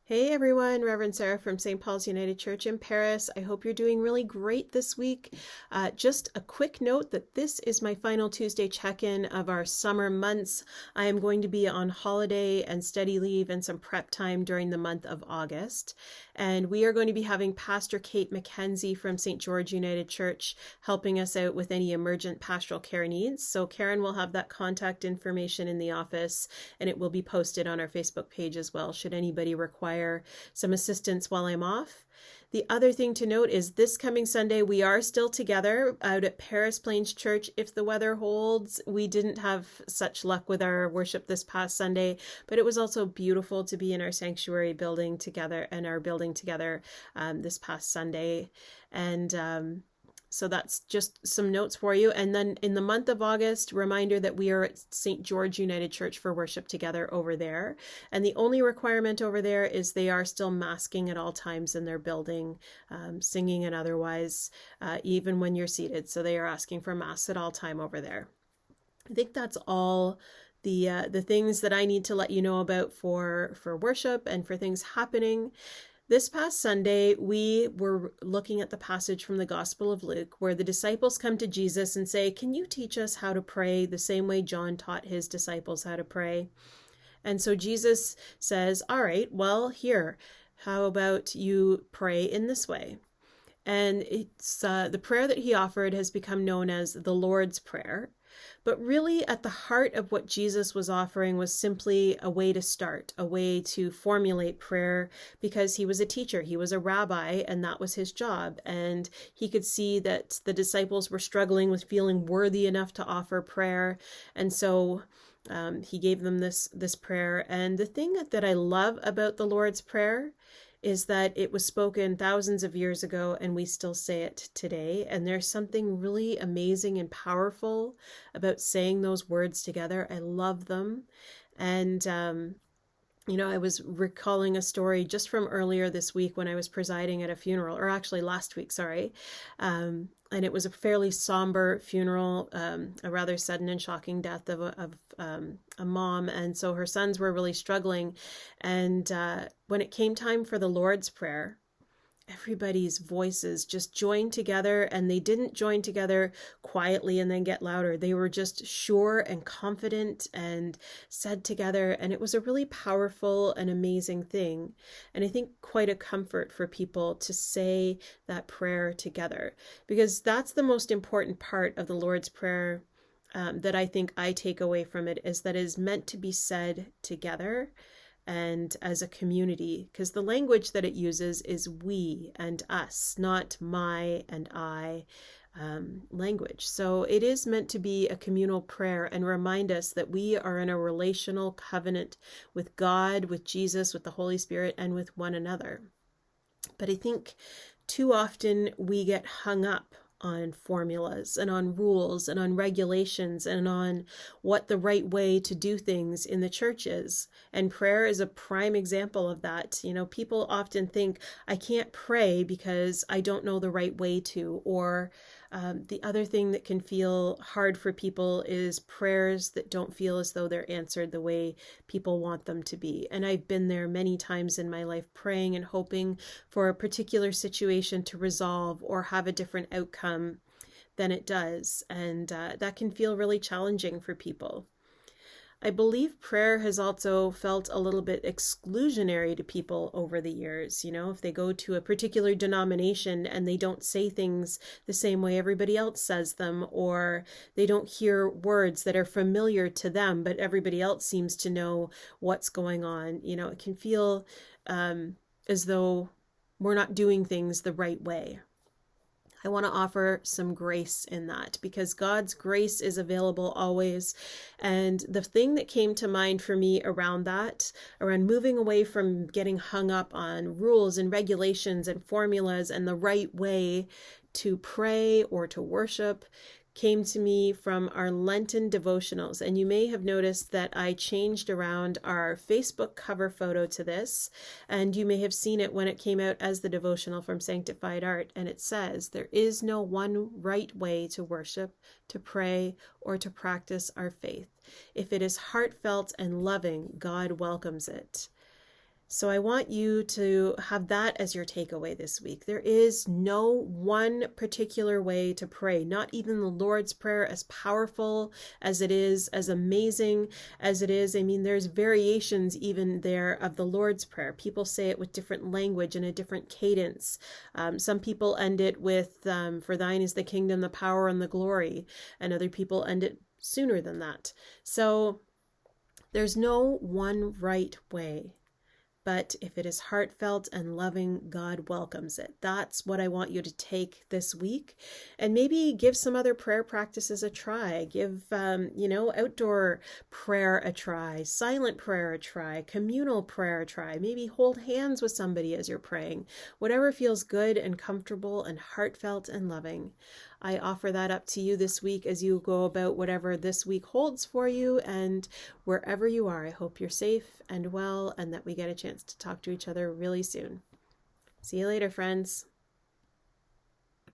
Hey everyone, Reverend Sarah from St. Paul's United Church in Paris. I hope you're doing really great this week. Just a quick note that this is my final Tuesday check-in of our summer months. I am going to be on holiday and study leave and some prep time during the month of August. And we are going to be having Pastor Kate McKenzie from St. George United Church helping us out with any emergent pastoral care needs. So Karen will have that contact information in the office, and it will be posted on our Facebook page as well, should anybody require some assistance while I'm off. The other thing to note is this coming Sunday, we are still together out at Paris Plains Church if the weather holds. We didn't have such luck with our worship this past Sunday, but it was also beautiful to be in our sanctuary building together and our building together this past Sunday. And so that's just some notes for you. And then in the month of August, reminder that we are at St. George United Church for worship together over there. And the only requirement over there is they are still masking at all times in their building, singing and otherwise, even when you're seated. So they are asking for masks at all time over there. I think that's all the things that I need to let you know about for worship and for things happening. This past Sunday, we were looking at the passage from the Gospel of Luke where the disciples come to Jesus and say, "Can you teach us how to pray the same way John taught his disciples how to pray?" And so Jesus says, "All right, well, here, how about you pray in this way?" And it's the prayer that he offered has become known as the Lord's Prayer. But really, at the heart of what Jesus was offering was simply a way to start, a way to formulate prayer, because he was a teacher, he was a rabbi, and that was his job. And he could see that the disciples were struggling with feeling worthy enough to offer prayer. And so he gave them this prayer. And the thing that I love about the Lord's Prayer is that it was spoken thousands of years ago and we still say it today. And there's something really amazing and powerful about saying those words together. I love them. And I was recalling a story just from earlier this week when I was presiding at a funeral, or actually last week, sorry. And it was a fairly somber funeral, a rather sudden and shocking death of a mom. And so her sons were really struggling. And when it came time for the Lord's Prayer, everybody's voices just joined together, and they didn't join together quietly and then get louder. They were just sure and confident and said together, and it was a really powerful and amazing thing. And I think quite a comfort for people to say that prayer together, because that's the most important part of the Lord's Prayer that I think I take away from it, is that it is meant to be said together and as a community, because the language that it uses is we and us, not my and I language. So it is meant to be a communal prayer and remind us that we are in a relational covenant with God, with Jesus, with the Holy Spirit, and with one another. But I think too often we get hung up on formulas and on rules and on regulations and on what the right way to do things in the church is. And prayer is a prime example of that. People often think, I can't pray because I don't know the right way to, or the other thing that can feel hard for people is prayers that don't feel as though they're answered the way people want them to be. And I've been there many times in my life, praying and hoping for a particular situation to resolve or have a different outcome than it does. And that can feel really challenging for people. I believe prayer has also felt a little bit exclusionary to people over the years. If they go to a particular denomination and they don't say things the same way everybody else says them, or they don't hear words that are familiar to them, but everybody else seems to know what's going on, it can feel as though we're not doing things the right way. I want to offer some grace in that, because God's grace is available always. And the thing that came to mind for me around that, around moving away from getting hung up on rules and regulations and formulas and the right way to pray or to worship, came to me from our Lenten devotionals. And you may have noticed that I changed around our Facebook cover photo to this, and you may have seen it when it came out as the devotional from Sanctified Art. And it says, there is no one right way to worship, to pray, or to practice our faith. If it is heartfelt and loving, God welcomes it. So I want you to have that as your takeaway this week. There is no one particular way to pray, not even the Lord's Prayer, as powerful as it is, as amazing as it is. I mean, there's variations even there of the Lord's Prayer. People say it with different language and a different cadence. Some people end it with, for thine is the kingdom, the power, and the glory. And other people end it sooner than that. So there's no one right way. But if it is heartfelt and loving, God welcomes it. That's what I want you to take this week. And maybe give some other prayer practices a try. Give, outdoor prayer a try, silent prayer a try, communal prayer a try. Maybe hold hands with somebody as you're praying. Whatever feels good and comfortable and heartfelt and loving. I offer that up to you this week as you go about whatever this week holds for you. And wherever you are, I hope you're safe and well and that we get a chance to talk to each other really soon. See you later, friends.